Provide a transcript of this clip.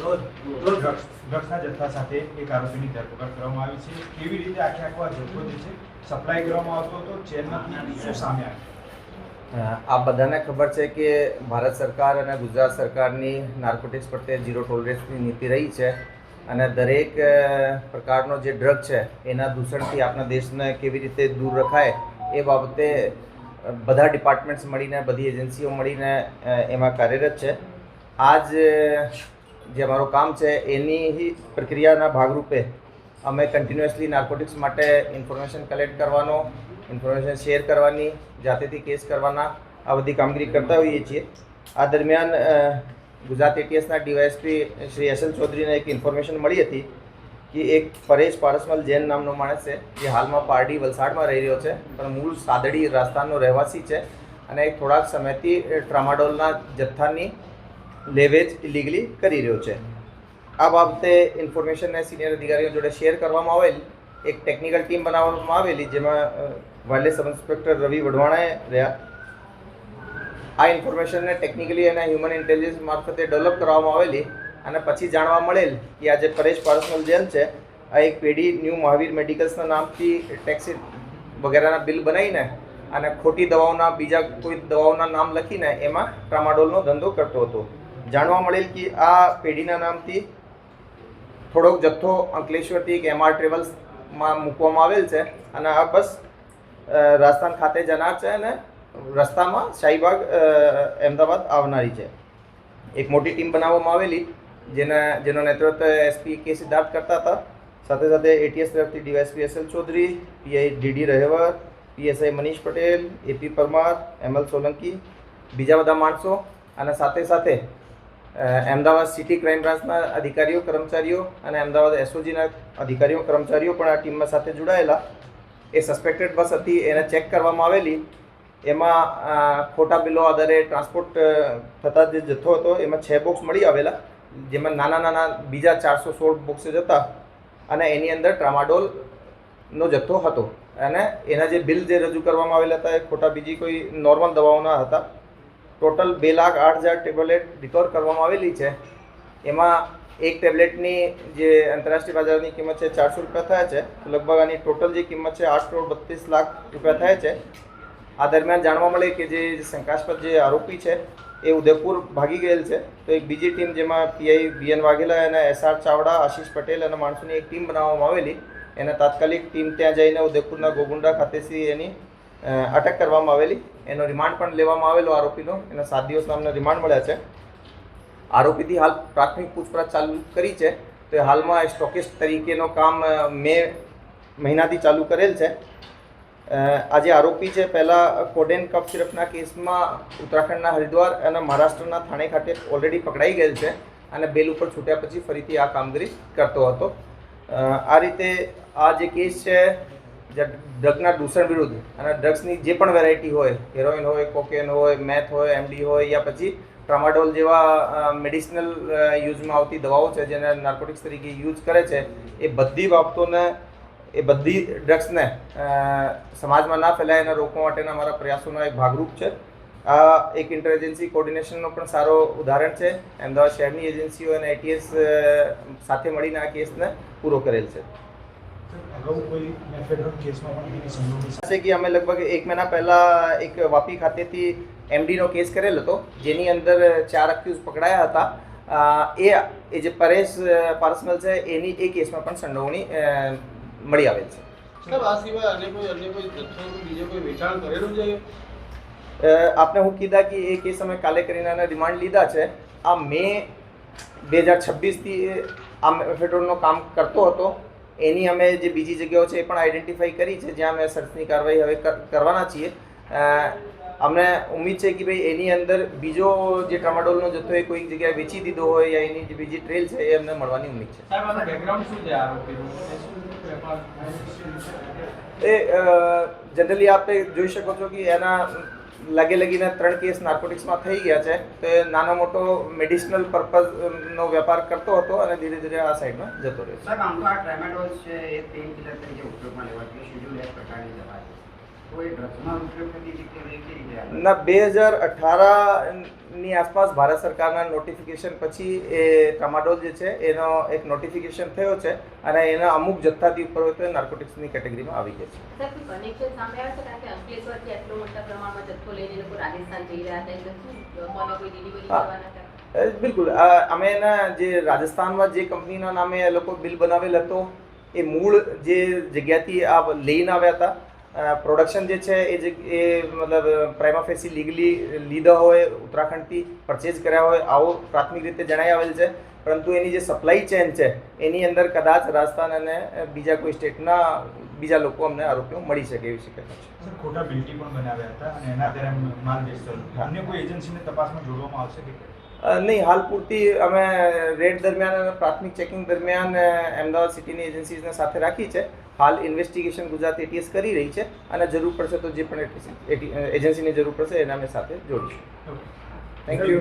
ડ્રગ્સના જથ્થા સાથે એક આરોપીની ધરપકડ કરવામાં આવી છે. કેવી રીતે આખો જથ્થો જે છે સપ્લાય કરવામાં આવતો હતો, ચેનમાંથી શું સામે આવ્યું? આપ બધાને ખબર છે કે ભારત સરકાર અને ગુજરાત સરકારની નાર્કોટિક્સ પ્રત્યે ઝીરો ટોલરન્સની નીતિ રહી છે અને દરેક પ્રકારનો જે ડ્રગ છે એના દૂષણથી આપણા દેશને કેવી રીતે દૂર રખાય એ બાબતે બધા ડિપાર્ટમેન્ટ્સ મળીને, બધી એજન્સીઓ મળીને એમાં કાર્યરત છે. આજ જે અમારું કામ છે એની પ્રક્રિયાના ભાગરૂપે અમે કન્ટિન્યુઅસલી નાર્કોટિક્સ માટે ઇન્ફોર્મેશન કલેક્ટ કરવાનો, ઇન્ફોર્મેશન શેર કરવાની, જાતેથી કેસ કરવાના આ બધી કામગીરી કરતા હોઈએ છીએ. આ દરમિયાન ગુજરાત એટીએસના ડીવાયએસપી શ્રી એસ એલ ચૌધરીને એક ઇન્ફોર્મેશન મળી હતી કે એક પરેશ પારસમલ જૈન નામનો માણસ છે જે હાલમાં પારડી વલસાડમાં રહી રહ્યો છે, પણ મૂળ સાદડી રાજસ્થાનનો રહેવાસી છે અને એક થોડાક સમયથી ટ્રામાડોલના જથ્થાની લેવેજ ઇલીગલી કરી રહ્યો છે. આ બાબતે ઇન્ફોર્મેશનને સિનિયર અધિકારીઓ જોડે શેર કરવામાં આવેલ. એક ટેકનિકલ ટીમ બનાવવામાં આવેલી જેમાં વાયરલેસ સબ ઇન્સ્પેક્ટર રવિ વઢવાણાએ રહ્યા. આ ઇન્ફોર્મેશનને ટેકનિકલી અને હ્યુમન ઇન્ટેલિજન્સ મારફતે ડેવલપ કરવામાં આવેલી અને પછી જાણવા મળેલ કે આ જે પરેશ પારસમલ જૈન છે આ એક પેઢી ન્યૂ મહાવીર મેડિકલ્સના નામથી ટેક્સી વગેરેના બિલ બનાવીને અને ખોટી દવાઓના બીજા કોઈ દવાઓના નામ લખીને એમાં ટ્રામાડોલનો ધંધો કરતો હતો. જાણવા મળેલ કે આ પેઢીના નામથી થોડોક જથ્થો અંકલેશ્વરથી એક MR ટ્રેવલ્સમાં મૂકવામાં આવેલ છે અને આ બસ રાજસ્થાન ખાતે જનાર છે અને રસ્તામાં શાહીબાગ અમદાવાદ આવનારી છે. એક મોટી ટીમ બનાવવામાં આવેલી જેનો નેતૃત્વ એસપી કે સિદ્ધાર્થ કરતા હતા. સાથે સાથે એટીએસ તરફથી DYSP S L Chaudhary, PI DD Rahevar, PSI Manish Patel, AP Parmar, ML Solanki, બીજા બધા માણસો અને સાથે સાથે અમદાવાદ સિટી ક્રાઇમ બ્રાન્ચના અધિકારીઓ, કર્મચારીઓ અને અમદાવાદ એસઓજીના અધિકારીઓ, કર્મચારીઓ પણ આ ટીમમાં સાથે જોડાયેલા. એ સસ્પેક્ટેડ બસ હતી, એને ચેક કરવામાં આવેલી. એમાં ખોટા બિલો આધારે ટ્રાન્સપોર્ટ થતા જે જથ્થો હતો એમાં 6 બોક્સ મળી આવેલા, જેમાં નાના બીજા 416 બોક્સેસ હતા અને એની અંદર ટ્રામાડોલનો જથ્થો હતો અને એના જે બિલ જે રજૂ કરવામાં આવેલા હતા એ ખોટા બીજી કોઈ નોર્મલ દવાઓના હતા. ટોટલ 2,08,000 ટેબ્લેટ રિકવર કરવામાં આવેલી છે. એમાં એક ટેબ્લેટની જે આંતરરાષ્ટ્રીય બજારની કિંમત છે 400 રૂપિયા થાય છે. લગભગ આની ટોટલ જે કિંમત છે 8,32,00,000 રૂપિયા થાય છે. આ દરમિયાન જાણવા મળે કે જે શંકાસ્પદ જે આરોપી છે એ ઉદયપુર ભાગી ગયેલ છે. તો એક બીજી ટીમ જેમાં પીઆઈ VN વાઘેલા અને SR ચાવડા, આશીષ પટેલ અને માણસોની એક ટીમ બનાવવામાં આવેલી. એને તાત્કાલિક ટીમ ત્યાં જઈને ઉદયપુરના ગોગુંડા ખાતેથી એની અટક કરવામાં આવેલી. એનો રિમાન્ડ પણ લેવામાં આવેલો આરોપીનો. એના 7 દિવસ નામના રિમાન્ડ મળ્યા છે. આરોપીથી હાલ પ્રાથમિક પૂછપરછ ચાલુ કરી છે. તો હાલમાં સ્ટોકિસ્ટ તરીકેનો કામ મે મહિનાથી ચાલુ કરેલ છે. આ જે આરોપી છે પહેલાં કોડેન કફ સિરપના કેસમાં ઉત્તરાખંડના હરિદ્વાર અને મહારાષ્ટ્રના થાણે ખાતે ઓલરેડી પકડાઈ ગયેલ છે અને બેલ ઉપર છૂટ્યા પછી ફરીથી આ કામગીરી કરતો હતો. આ રીતે આ જે કેસ છે ડ્રગના દૂષણ વિરુદ્ધ અને ડ્રગ્સની જે પણ વેરાયટી હોય, હેરોઇન હોય, કોકેન હોય, મેથ હોય, MD હોય યા પછી ટ્રામાડોલ જેવા મેડિસિનલ યુઝમાં આવતી દવાઓ છે જેને નાર્કોટિક્સ તરીકે યુઝ કરે છે, એ બધી બાબતોને એ બધી ડ્રગ્સને સમાજમાં ના ફેલાય એને રોકવા માટેના અમારા પ્રયાસોનો એક ભાગરૂપ છે. આ એક ઇન્ટર એજન્સી કોર્ડિનેશનનો પણ સારો ઉદાહરણ છે. અમદાવાદ શહેરની એજન્સીઓ અને ATS સાથે મળીને આ કેસને પૂરો કરેલ છે. કે અમે લગભગ 1 મહિના પહેલાં એક વાપી ખાતેથી MDનો કેસ કરેલ હતો જેની અંદર 4 અક્યુઝ પકડાયા હતા. એ જે પરેશ પારસમલ છે એની એ કેસમાં પણ સંડોવણી મળી આવેલ છે. આપને હું કીધા કે એ કેસ અમે કાલે કરીને આના રિમાન્ડ લીધા છે. આ મે 2026થી આ મેફેડ્રોનનો કામ કરતો હતો. એની અમે જે બીજી જગ્યાઓ છે એ પણ આઈડેન્ટિફાઈ કરી છે જ્યાં અમે સર્ચની કાર્યવાહી હવે કરવાના છીએ. અમને ઉમ્મીદ છે કે ભાઈ એની અંદર બીજો જે ટ્રામાડોલનો જથ્થો એ કોઈક જગ્યાએ વેચી દીધો હોય યા એની જે બીજી ટ્રેલ છે એ અમને મળવાની ઉમ્મીદ છે. એ જનરલી આપણે જોઈ શકો છો કે એના લગીને 3 કેસ નાર્કોટિક્સમાં થઈ ગયા છે. તો એ નાનો મોટો મેડિસિનલ પર્પઝનો વેપાર કરતો હતો અને ધીરે ધીરે આ સાઈડમાં જતો રહ્યો છે. ના 2018 ની આસપાસ ભારત સરકારના નોટિફિકેશન પછી એ ટ્રામાડોલ જે છે એનો એક નોટિફિકેશન થયો છે અને એના અમુક જથ્થાથી ઉપર હોય તો નાર્કોટિક્સની કેટેગરીમાં આવી ગયા છે. સર, કોઈ કનેક્શન સામે આવે છે કારણ કે અંકલેશ્વરથી આટલો મોટા પ્રમાણમાં જથ્થો લઈને લોકો રાજસ્થાન જઈ રહ્યા હતા એટલે શું મને કોઈ ડિલિવરી કરવાના હતા? બિલકુલ અમે એના જે રાજસ્થાનમાં જે કંપનીના નામે એ લોકો બિલ બનાવેલ હતો એ મૂળ જે જગ્યાથી આ લઈને આવ્યા હતા પ્રોડક્શન જે છે એ મતલબ પ્રાઇમા ફેસી લીગલી લીધા હોય ઉત્તરાખંડથી પરચેઝ કર્યા હોય આવો પ્રાથમિક રીતે જણાઈ આવેલ છે, પરંતુ એની જે સપ્લાય ચેન છે એની અંદર કદાચ રાજસ્થાન અને બીજા કોઈ સ્ટેટના બીજા લોકો અમને આરોપીઓ મળી શકે એવી શક્યતા છે. સર, ખોટા બિલ્ટી પણ બનાવ્યા હતા અને એના આધારે માલ વેચતો હતો. અન્ય કોઈ એજન્સીને તપાસમાં જોડવામાં આવશે કે નહીં, હાલ પૂરતી અમે રેડ દરમિયાન અને પ્રાથમિક ચેકિંગ દરમિયાન અમદાવાદ સિટીની એજન્સીઝને સાથે રાખી છે. હાલ ઇન્વેસ્ટિગેશન ગુજરાત એટીએસ કરી રહી છે અને જરૂર પડશે તો જે પણ એજન્સીની જરૂર પડશે એના અમે સાથે જોડીશું. ઓકે. Thank you.